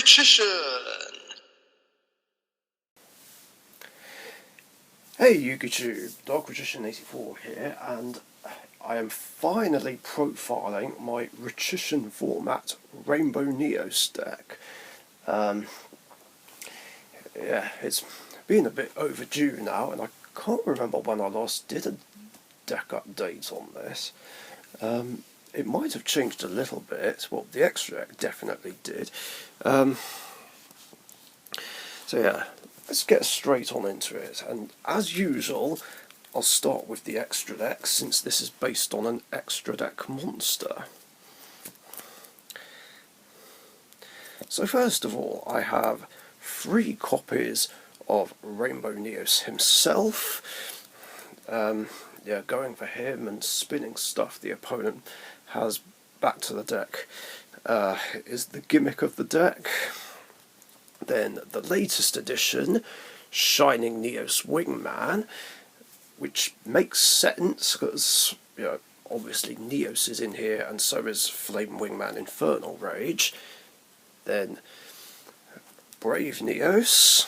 Richician! Hey YouTube, Richician84 here, and I am finally profiling my Richician format Rainbow Neos deck. Yeah, it's been a bit overdue now, and I can't remember when I last did a deck update on this. It might have changed a little bit. Well, the extra deck definitely did. So yeah, let's get straight on into it, and as usual I'll start with the extra deck, since this is based on an extra deck monster. So first of all, I have 3 copies of Rainbow Neos himself. Yeah, going for him and spinning stuff the opponent has back to the deck is the gimmick of the deck. Then the latest edition, Shining Neos Wingman, which makes sense because, you know, obviously Neos is in here and so is Flame Wingman Infernal Rage. Then Brave Neos.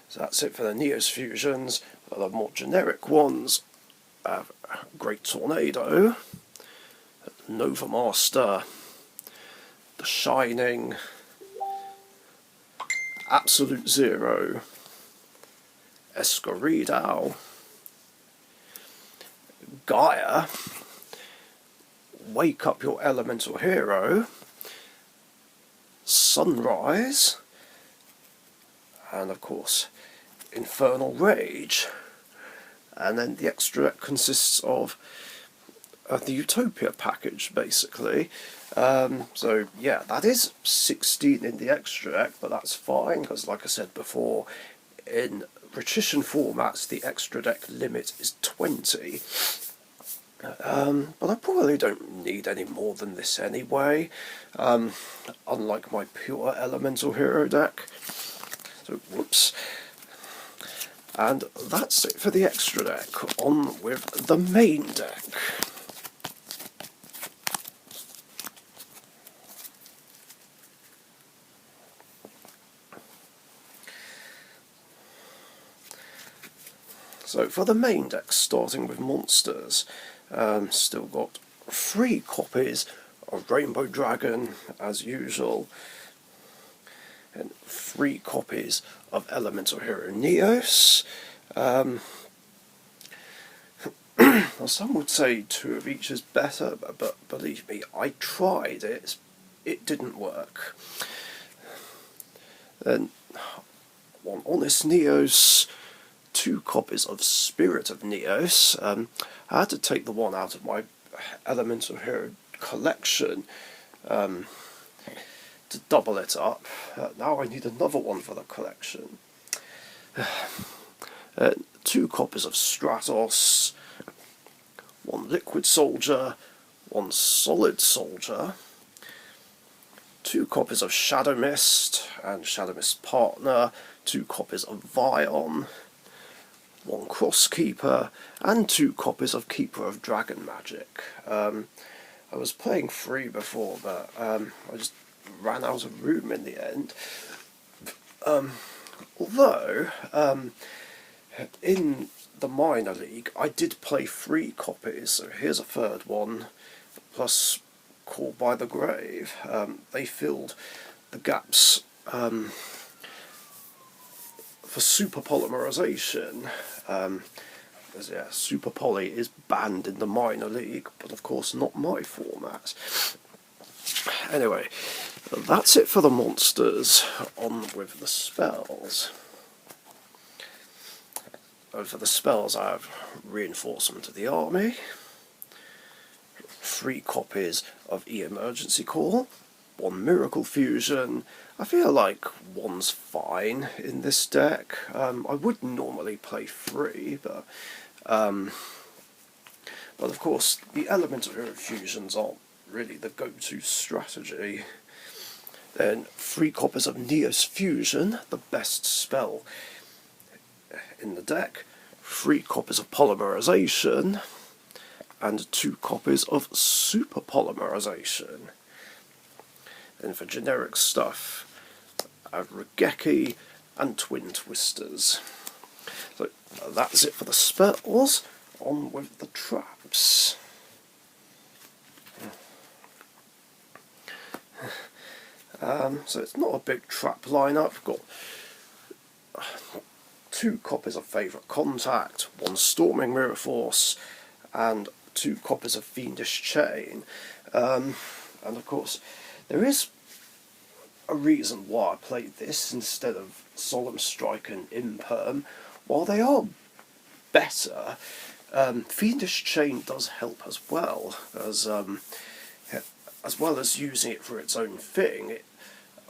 So that's it for the Neos fusions. For the more generic ones, I have Great Tornado, Nova Master, The Shining, Absolute Zero, Escoridao, Gaia, Wake Up Your Elemental Hero, Sunrise, and of course Infernal Rage. And then the extra deck consists of the Utopia package, basically. So yeah, that is 16 in the extra deck, but that's fine, because like I said before, in Richician formats the extra deck limit is 20. But I probably don't need any more than this anyway, unlike my pure Elemental Hero deck. So, whoops. And that's it for the extra deck. On with the main deck. So for the main deck, starting with monsters, still got 3 copies of Rainbow Dragon as usual, and 3 copies of Elemental Hero Neos. Some would say 2 of each is better, but believe me, I tried it. It didn't work. Then 1 Honest Neos, 2 copies of Spirit of Neos. I had to take the one out of my Elemental Hero collection to double it up. Now I need another one for the collection. 2 copies of Stratos, 1 Liquid Soldier, 1 Solid Soldier, 2 copies of Shadow Mist and Shadow Mist Partner, 2 copies of Vion, 1 Crosskeeper, and 2 copies of Keeper of Dragon Magic. I was playing 3 before, but I just ran out of room in the end. Although, in the minor league, I did play 3 copies, so here's a 3rd one, plus Call by the Grave. They filled the gaps for super polymerization. Yeah, Super Poly is banned in the minor league, but of course not my format. Anyway, that's it for the monsters. On with the spells. For the spells, I have Reinforcement of the Army, 3 copies of E-Emergency Call, 1 Miracle Fusion. I feel like 1's fine in this deck. I would normally play 3, but of course the Elemental Hero fusions aren't really the go-to strategy. Then 3 copies of Neos Fusion, the best spell in the deck, 3 copies of Polymerization, and 2 copies of Super Polymerization. And for generic stuff, I have Regeki and Twin Twisters. So that's it for the spells. On with the traps. So it's not a big trap lineup. We've got 2 copies of Favourite Contact, 1 Storming Mirror Force, and 2 copies of Fiendish Chain. And of course, there is a reason why I played this instead of Solemn Strike and Imperm. While they are better, Fiendish Chain does help as well as using it for its own thing. It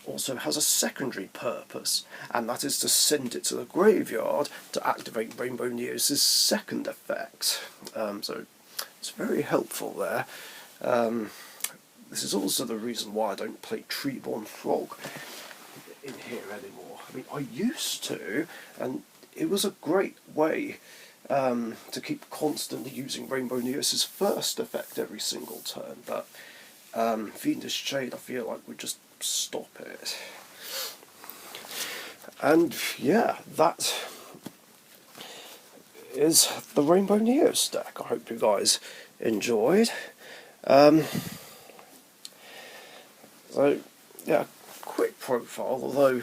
also has a secondary purpose, and that is to send it to the graveyard to activate Rainbow Neos' second effect. So it's very helpful there. This is also the reason why I don't play Treeborn Frog in here anymore. I mean, I used to, and it was a great way to keep constantly using Rainbow Neos' first effect every single turn, but Fiendish Chain, I feel like, would just stop it. And yeah, that is the Rainbow Neos deck. I hope you guys enjoyed. So yeah, quick profile, although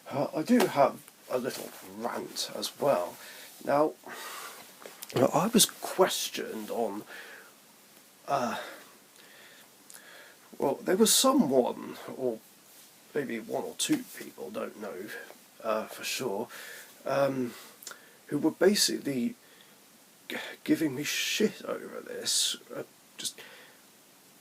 I do have a little rant as well. Now, I was questioned on well, there was someone, or maybe 1 or 2 people, don't know for sure, who were basically giving me shit over this, just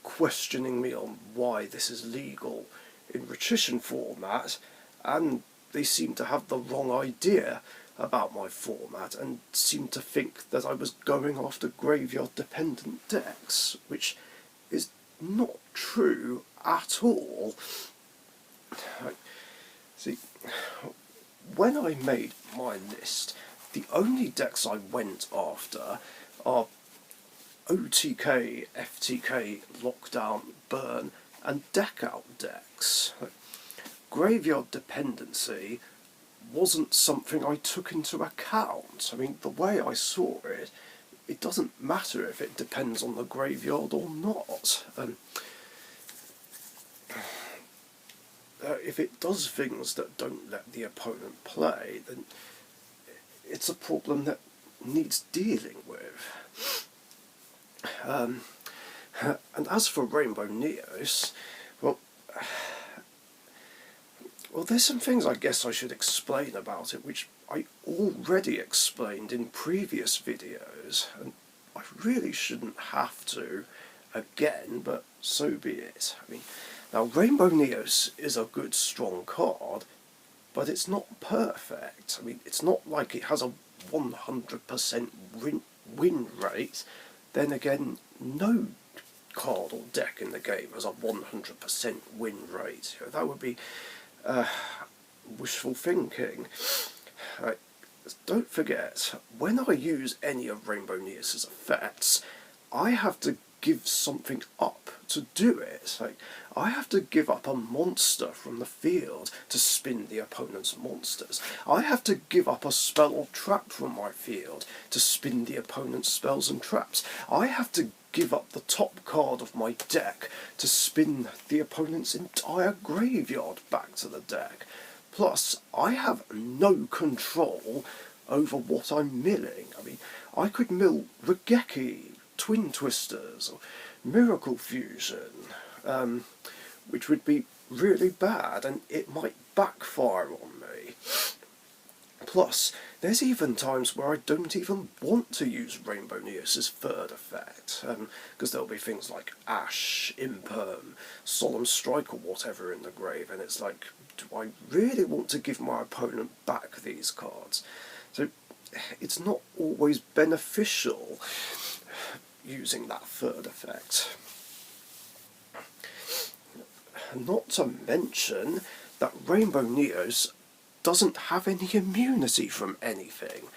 questioning me on why this is legal in Richician format, and they seemed to have the wrong idea about my format and seemed to think that I was going after graveyard dependent decks, which is not true at all. See, when I made my list, the only decks I went after are OTK, FTK, Lockdown, Burn, and Deck Out decks. Graveyard dependency wasn't something I took into account. I mean, the way I saw it, it doesn't matter if it depends on the graveyard or not. If it does things that don't let the opponent play, then it's a problem that needs dealing with. And as for Rainbow Neos, well, there's some things I guess I should explain about it, which I already explained in previous videos, and I really shouldn't have to again, but so be it. I mean, now Rainbow Neos is a good, strong card, but it's not perfect. I mean, it's not like it has a 100% win rate. Then again, no card or deck in the game has a 100% win rate. You know, that would be wishful thinking. Don't forget, when I use any of Rainbow Neos' effects, I have to give something up to do it. Like, I have to give up a monster from the field to spin the opponent's monsters. I have to give up a spell or trap from my field to spin the opponent's spells and traps. I have to give up the top card of my deck to spin the opponent's entire graveyard back to the deck. Plus, I have no control over what I'm milling. I mean, I could mill Regeki, Twin Twisters, or Miracle Fusion, which would be really bad, and it might backfire on me. Plus, there's even times where I don't even want to use Rainbow Neos' third effect, because there'll be things like Ash, Imperm, Solemn Strike or whatever in the grave, and it's like, do I really want to give my opponent back these cards? So it's not always beneficial using that third effect. Not to mention that Rainbow Neos doesn't have any immunity from anything,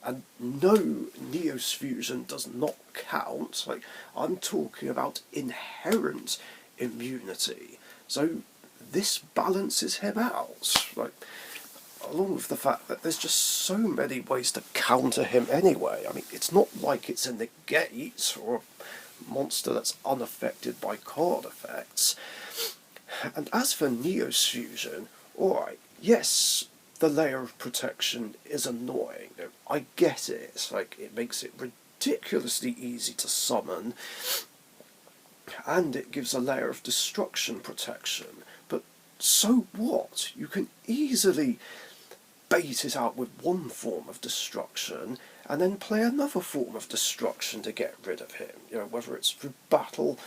and no Neos fusion does not count. Like, I'm talking about inherent immunity. So this balances him out. Like, along with the fact that there's just so many ways to counter him anyway. I mean, it's not like it's a negate or a monster that's unaffected by card effects. And as for Neos Fusion, alright, yes, the layer of protection is annoying. I get it. Like, it makes it ridiculously easy to summon, and it gives a layer of destruction protection. But so what? You can easily bait it out with one form of destruction and then play another form of destruction to get rid of him, you know, whether it's through battle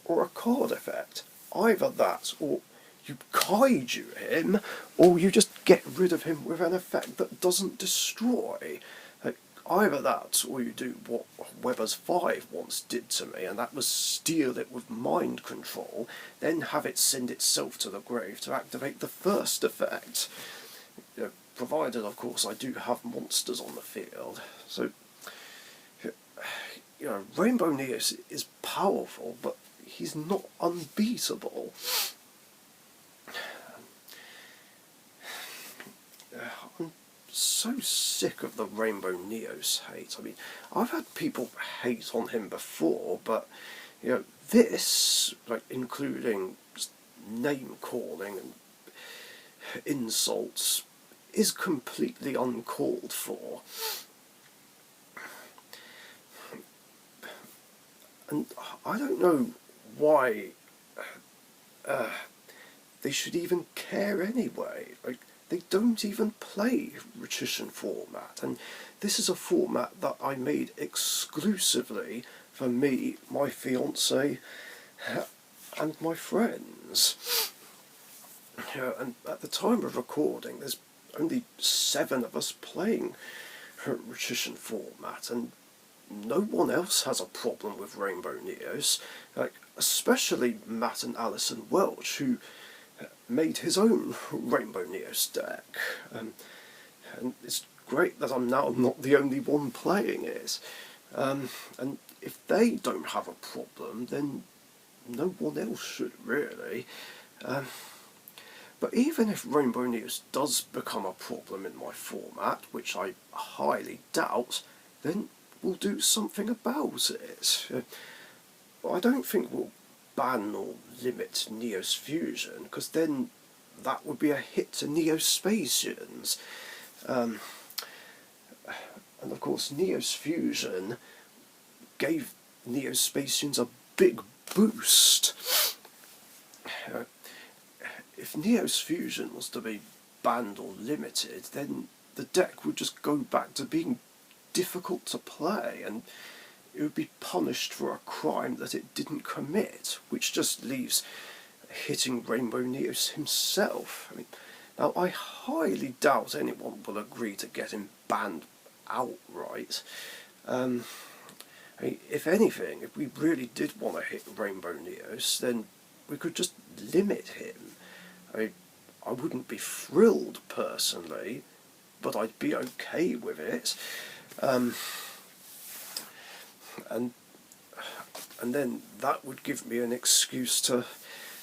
or a card effect. Either that, or you kaiju him, or you just get rid of him with an effect that doesn't destroy. Like, either that, or you do what Weber's 5 once did to me, and that was steal it with mind control, then have it send itself to the grave to activate the first effect. You know, provided, of course, I do have monsters on the field. So, you know, Rainbow Neos is powerful, but he's not unbeatable. I'm so sick of the Rainbow Neos hate. I mean, I've had people hate on him before, but, you know, this, like, including just name calling and insults, is completely uncalled for. And I don't know why they should even care anyway. Like, they don't even play Richician format, and this is a format that I made exclusively for me, my fiance, and my friends. And at the time of recording, there's only 7 of us playing Richician format, and no one else has a problem with Rainbow Neos, like, especially Matt and Alison Welch, who made his own Rainbow Neos deck. And it's great that I'm now not the only one playing it. And if they don't have a problem, then no one else should, really. But even if Rainbow Neos does become a problem in my format, which I highly doubt, then we'll do something about it. I don't think we'll ban or limit Neos Fusion, because then that would be a hit to Neospatians. And of course, Neos Fusion gave Neospatians a big boost. If Neos Fusion was to be banned or limited, then the deck would just go back to being difficult to play, and it would be punished for a crime that it didn't commit, which just leaves hitting Rainbow Neos himself. I mean, now, I highly doubt anyone will agree to get him banned outright. I mean, if anything, if we really did want to hit Rainbow Neos, then we could just limit him. I wouldn't be thrilled personally, but I'd be okay with it. And then that would give me an excuse to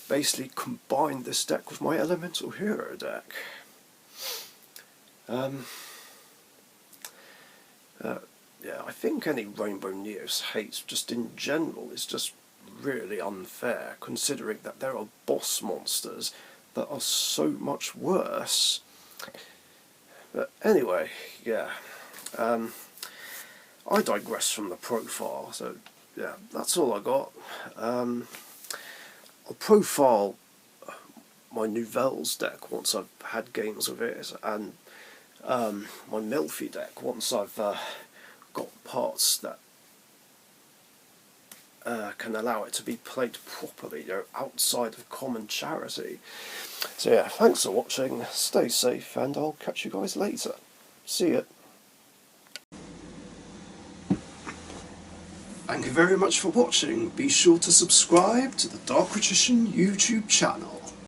basically combine this deck with my Elemental Hero deck. Yeah, I think any Rainbow Neos hate just in general is just really unfair, considering that there are boss monsters that are so much worse. But anyway, yeah. I digress from the profile, so yeah, that's all I got. I'll profile my Nouvelles deck once I've had games with it, and my Melfi deck once I've got parts that can allow it to be played properly, you know, outside of common charity. So yeah, thanks for watching, stay safe, and I'll catch you guys later. See ya. Thank you very much for watching. Be sure to subscribe to the Richician YouTube channel.